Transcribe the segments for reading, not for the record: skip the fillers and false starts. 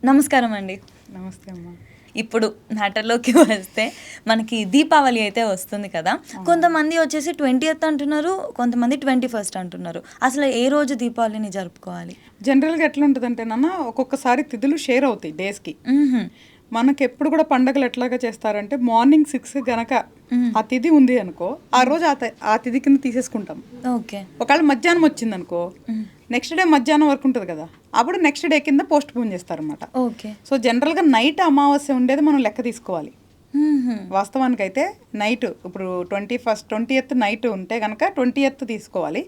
నమస్కారం అండి. నమస్తే అమ్మా. ఇప్పుడు మ్యాటర్‌లోకి వస్తే మనకి దీపావళి అయితే వస్తుంది కదా! కొంతమంది వచ్చేసి 20థ్ అంటున్నారు. కొంతమంది 21st అంటున్నారు. అసలు ఏ రోజు దీపావళిని జరుపుకోవాలి? జనరల్‌గా ఎట్లుంటదంటే నాన్న ఒక్కొక్కసారి తిథులు షేర్ అవుతాయి డేస్‌కి. హుహు. మనకెప్పుడు కూడా పండగలు ఎట్లాగా చేస్తారంటే మార్నింగ్ 6 గనక ఆ తిథి ఉంది అనుకో, ఆ రోజు ఆ తిథి కింద తీసేసుకుంటాం. ఓకే. ఒకవేళ మధ్యాహ్నం వచ్చిందనుకో, నెక్స్ట్ డే మధ్యాహ్నం వరకు ఉంటుంది కదా, అప్పుడు నెక్స్ట్ డే కింద పోస్ట్ పోన్ చేస్తారనమాట. ఓకే. సో జనరల్‌గా నైట్ అమావాస్య ఉండేది మనం లెక్క తీసుకోవాలి. హుహు. వాస్తవానికైతే నైట్ ఇప్పుడు 20th నైట్ ఉంటే కనుక 20th తీసుకోవాలి,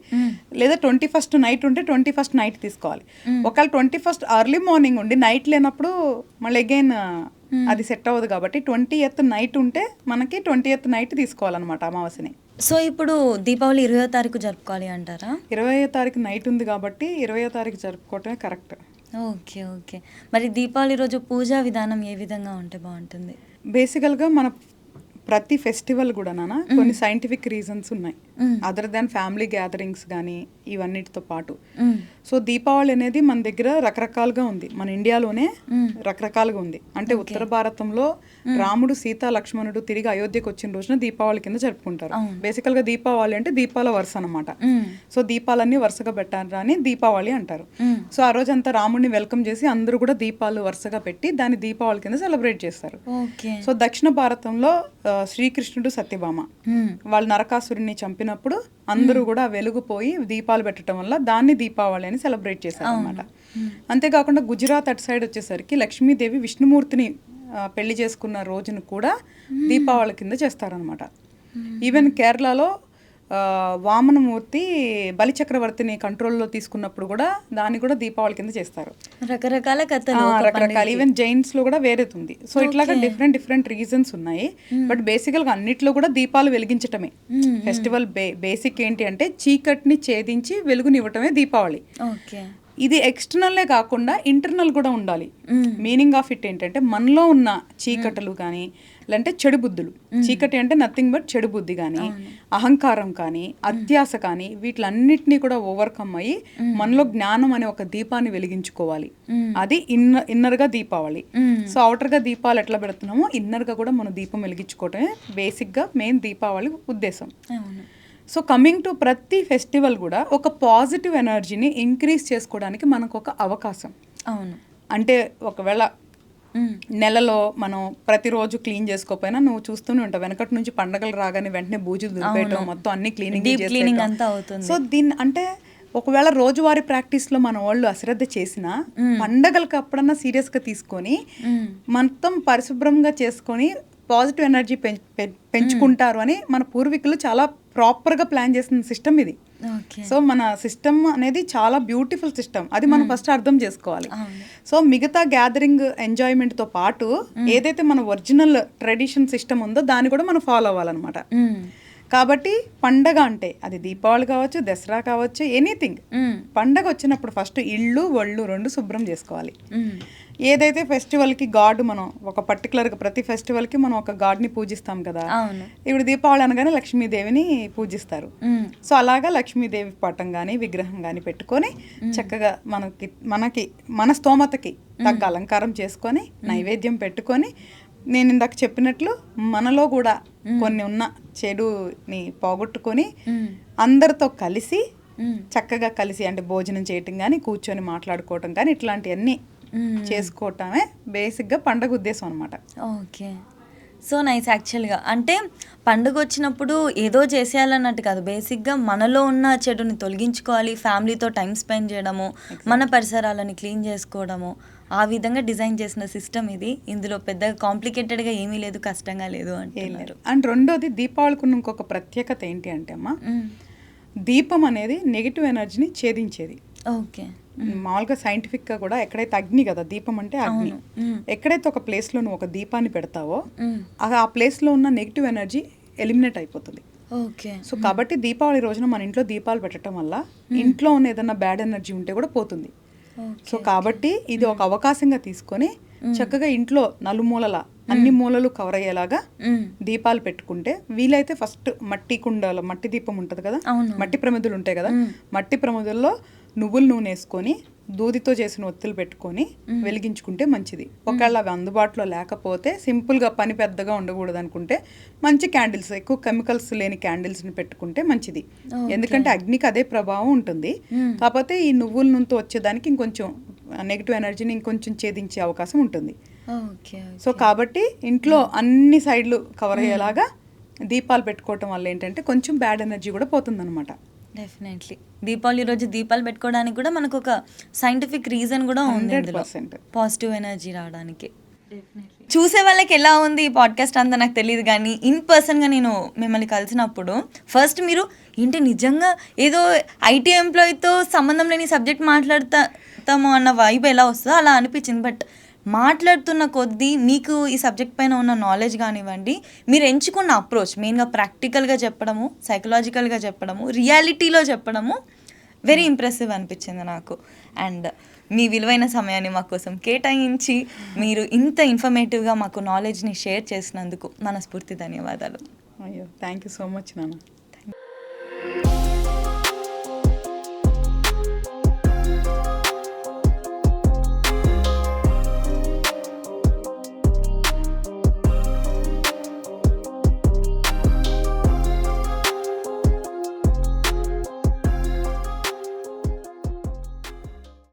లేదా 21st నైట్ ఉంటే 21st నైట్ తీసుకోవాలి. ఒకవేళ 21st ఎర్లీ మార్నింగ్ ఉండి నైట్ లేనప్పుడు మళ్ళీ అగైన్ అది సెట్ అవ్వదు కాబట్టి 20th నైట్ ఉంటే మనకి 20th నైట్ తీసుకోవాలన్నమాట అమావాస్యని. సో ఇప్పుడు దీపావళి 20వ తారీఖు జరుపుకోవాలి అంటారా? 20వ తారీఖు నైట్ ఉంది కాబట్టి 20వ తారీఖు జరుపుకోవటమే కరెక్ట్. ఓకే. ఓకే. మరి దీపావళి రోజు పూజా విధానం ఏ విధంగా ఉంటే బాగుంటుంది? బేసికల్గా మన ప్రతి ఫెస్టివల్ కూడా నాన్న కొన్ని సైంటిఫిక్ రీజన్స్ ఉన్నాయి, అదర్ దాన్ ఫ్యామిలీ గ్యాదరింగ్స్ కానీ ఇవన్నిటితో పాటు. సో దీపావళి అనేది మన దగ్గర రకరకాలుగా ఉంది, మన ఇండియాలోనే రకరకాలుగా ఉంది. అంటే ఉత్తర భారతంలో రాముడు సీత లక్ష్మణుడు తిరిగి అయోధ్యకు వచ్చిన రోజున దీపావళి కింద జరుపుకుంటారు. బేసికల్గా దీపావళి అంటే దీపాల వరుస అనమాట. సో దీపాలన్నీ వరుసగా పెట్టారు అని దీపావళి అంటారు. సో ఆ రోజు అంతా రాముడిని వెల్కమ్ చేసి అందరూ కూడా దీపాలు వరుసగా పెట్టి దాన్ని దీపావళి కింద సెలబ్రేట్ చేస్తారు. సో దక్షిణ భారతంలో శ్రీకృష్ణుడు సత్యభామ వాళ్ళు నరకాసురుని చంపినప్పుడు అందరూ కూడా వెలుగుపోయి దీపాలు పెట్టడం వల్ల దాన్ని దీపావళి అని సెలబ్రేట్ చేశారు అనమాట. అంతేకాకుండా గుజరాత్ అటు సైడ్ వచ్చేసరికి లక్ష్మీదేవి విష్ణుమూర్తిని పెళ్లి చేసుకున్న రోజును కూడా దీపావళి కింద చేస్తారనమాట. ఈవెన్ కేరళలో వామనమూర్తి బలిచక్రవర్తిని కంట్రోల్లో తీసుకున్నప్పుడు కూడా దాన్ని కూడా దీపావళి కింద చేస్తారు. రకరకాల కథలు, రకరకాల ఈవెన్ జైన్స్ లో కూడా వేరేది ఉంది. సో ఇట్లాగా డిఫరెంట్ రీజన్స్ ఉన్నాయి. బట్ బేసికల్ గా అన్నిట్లో కూడా దీపాలు వెలిగించటమే ఫెస్టివల్. బేసిక్ ఏంటి అంటే చీకటిని ఛేదించి వెలుగునివ్వటమే దీపావళి. ఇది ఎక్స్టర్నల్లే కాకుండా ఇంటర్నల్ కూడా ఉండాలి. మీనింగ్ ఆఫ్ ఇట్ ఏంటంటే మనలో ఉన్న చీకటలు కానీ లేదంటే చెడు బుద్ధులు, చీకటి అంటే నథింగ్ బట్ చెడు బుద్ధి కానీ అహంకారం కానీ అత్యాస కానీ వీటిలన్నిటినీ కూడా ఓవర్కమ్ అయ్యి మనలో జ్ఞానం అనే ఒక దీపాన్ని వెలిగించుకోవాలి. అది ఇన్నర్ గా దీపావళి. సో అవుటర్ గా దీపాలు ఎట్లా పెడుతున్నామో ఇన్నర్ గా కూడా మనం దీపం వెలిగించుకోవటమే బేసిక్ గా మెయిన్ దీపావళి ఉద్దేశం. సో కమింగ్ టు ప్రతి ఫెస్టివల్ కూడా ఒక పాజిటివ్ ఎనర్జీని ఇంక్రీజ్ చేసుకోవడానికి మనకు ఒక అవకాశం. అవును. అంటే ఒకవేళ నెలలో మనం ప్రతిరోజు క్లీన్ చేసుకోకపోయినా నువ్వు చూస్తూనే ఉంటావు, వెనకటి నుంచి పండగలు రాగానే వెంటనే బూజులు దులిపేయటం, మొత్తం అన్ని క్లీనింగ్ అంతా అవుతుంది. సో దీన్ని అంటే ఒకవేళ రోజువారీ ప్రాక్టీస్లో మన వాళ్ళు అశ్రద్ధ చేసినా పండగలకు అప్పుడన్నా సీరియస్గా తీసుకొని మొత్తం పరిశుభ్రంగా చేసుకొని పాజిటివ్ ఎనర్జీ పెంచుకుంటారు అని మన పూర్వీకులు చాలా ప్రాపర్గా ప్లాన్ చేసిన సిస్టమ్ ఇది. సో మన సిస్టమ్ అనేది చాలా బ్యూటిఫుల్ సిస్టమ్, అది మనం ఫస్ట్ అర్థం చేసుకోవాలి. సో మిగతా గ్యాదరింగ్ ఎంజాయ్మెంట్తో పాటు ఏదైతే మన ఒరిజినల్ ట్రెడిషన్ సిస్టమ్ ఉందో దాన్ని కూడా మనం ఫాలో అవ్వాలన్నమాట. కాబట్టి పండగ అంటే అది దీపావళి కావచ్చు, దసరా కావచ్చు, ఎనీథింగ్. పండగ వచ్చినప్పుడు ఫస్ట్ ఇళ్ళు ఒళ్ళు రెండు శుభ్రం చేసుకోవాలి. ఏదైతే ఫెస్టివల్కి గాడ్ మనం ఒక పర్టికులర్గా ప్రతి ఫెస్టివల్కి మనం ఒక గాడ్ని పూజిస్తాం కదా. ఇప్పుడు దీపావళి అనగానే లక్ష్మీదేవిని పూజిస్తారు. సో అలాగా లక్ష్మీదేవి పటం కానీ విగ్రహం కానీ పెట్టుకొని చక్కగా మనకి మన స్తోమతకి తగ్గ అలంకారం చేసుకొని నైవేద్యం పెట్టుకొని నేను ఇందాక చెప్పినట్లు మనలో కూడా కొన్ని ఉన్న చెడుని పోగొట్టుకొని అందరితో కలిసి చక్కగా కలిసి అంటే భోజనం చేయటం కానీ కూర్చొని మాట్లాడుకోవటం కానీ ఇట్లాంటివన్నీ చేసుకోవటమే బేసిక్గా పండగ ఉద్దేశం అనమాట. ఓకే. So nice. యాక్చువల్గా అంటే పండుగ వచ్చినప్పుడు ఏదో చేసేయాలన్నట్టు కాదు, బేసిక్గా మనలో ఉన్న చెడుని తొలగించుకోవాలి, ఫ్యామిలీతో టైం స్పెండ్ చేయడము, మన పరిసరాలని క్లీన్ చేసుకోవడము, ఆ విధంగా డిజైన్ చేసిన సిస్టమ్ ఇది. ఇందులో పెద్దగా కాంప్లికేటెడ్గా ఏమీ లేదు, కష్టంగా లేదు అంటున్నారు. అండ్ రెండోది దీపావళికి ఉన్న ఇంకొక ప్రత్యేకత ఏంటి అంటే అమ్మా, దీపం అనేది నెగిటివ్ ఎనర్జీని ఛేదించేది. ఓకే. మామూలుగా సైంటిఫిక్గా కూడా ఎక్కడైతే అగ్ని కదా, దీపం అంటే అగ్ని, ఎక్కడైతే ఒక ప్లేస్లో నువ్వు ఒక దీపాన్ని పెడతావో ఆ ప్లేస్లో ఉన్న నెగిటివ్ ఎనర్జీ ఎలిమినేట్ అయిపోతుంది. సో కాబట్టి దీపావళి రోజున మన ఇంట్లో దీపాలు పెట్టడం వల్ల ఇంట్లో ఉన్న ఏదైనా బ్యాడ్ ఎనర్జీ ఉంటే కూడా పోతుంది. సో కాబట్టి ఇది ఒక అవకాశంగా తీసుకొని చక్కగా ఇంట్లో నలుమూలల అన్ని మూలలు కవర్ అయ్యేలాగా దీపాలు పెట్టుకుంటే వీలైతే ఫస్ట్ మట్టి కుండలో మట్టి దీపం ఉంటుంది కదా, మట్టి ప్రమిదలు ఉంటాయి కదా, మట్టి ప్రమిదల్లో నువ్వుల నూనె వేసుకొని దూదితో చేసిన ఒత్తులు పెట్టుకొని వెలిగించుకుంటే మంచిది. ఒకవేళ అవి అందుబాటులో లేకపోతే సింపుల్గా పని పెద్దగా ఉండకూడదు అనుకుంటే మంచి క్యాండిల్స్, ఎక్కువ కెమికల్స్ లేని క్యాండిల్స్ని పెట్టుకుంటే మంచిది. ఎందుకంటే అగ్నికి అదే ప్రభావం ఉంటుంది. కాకపోతే ఈ నువ్వుల నూనెతో వచ్చేదానికి ఇంకొంచెం నెగిటివ్ ఎనర్జీని ఇంకొంచెం ఛేదించే అవకాశం ఉంటుంది. సో కాబట్టి ఇంట్లో అన్ని సైడ్లు కవర్ అయ్యేలాగా దీపాలు పెట్టుకోవటం వల్ల ఏంటంటే కొంచెం బ్యాడ్ ఎనర్జీ కూడా పోతుందన్నమాట. డెఫినెట్లీ దీపావళి రోజు దీపాలు పెట్టుకోవడానికి కూడా మనకు ఒక సైంటిఫిక్ రీజన్ కూడా ఉంది, 100% పాజిటివ్ ఎనర్జీ రావడానికి. చూసే వాళ్ళకి ఎలా ఉంది ఈ పాడ్కాస్ట్ అంతా నాకు తెలియదు, కానీ ఇన్ పర్సన్గా నేను మిమ్మల్ని కలిసినప్పుడు ఫస్ట్ మీరు ఏంటి నిజంగా ఏదో ఐటీ ఎంప్లాయీతో సంబంధం లేని సబ్జెక్ట్ మాట్లాడతాము అన్న వైబ్ ఎలా వస్తుందో అలా అనిపించింది. బట్ మాట్లాడుతున్న కొద్దీ మీకు ఈ సబ్జెక్ట్ పైన ఉన్న నాలెడ్జ్ కానివ్వండి, మీరు ఎంచుకున్న అప్రోచ్ మెయిన్గా ప్రాక్టికల్గా చెప్పడము, సైకలాజికల్గా చెప్పడము, రియాలిటీలో చెప్పడము వెరీ ఇంప్రెసివ్ అనిపించింది నాకు. అండ్ మీ విలువైన సమయాన్ని మా కోసం కేటాయించి మీరు ఇంత ఇన్ఫర్మేటివ్గా మాకు నాలెడ్జ్ని షేర్ చేసినందుకు మనస్ఫూర్తి ధన్యవాదాలు. అయ్యో, థ్యాంక్ యూ సో మచ్ నాన్న.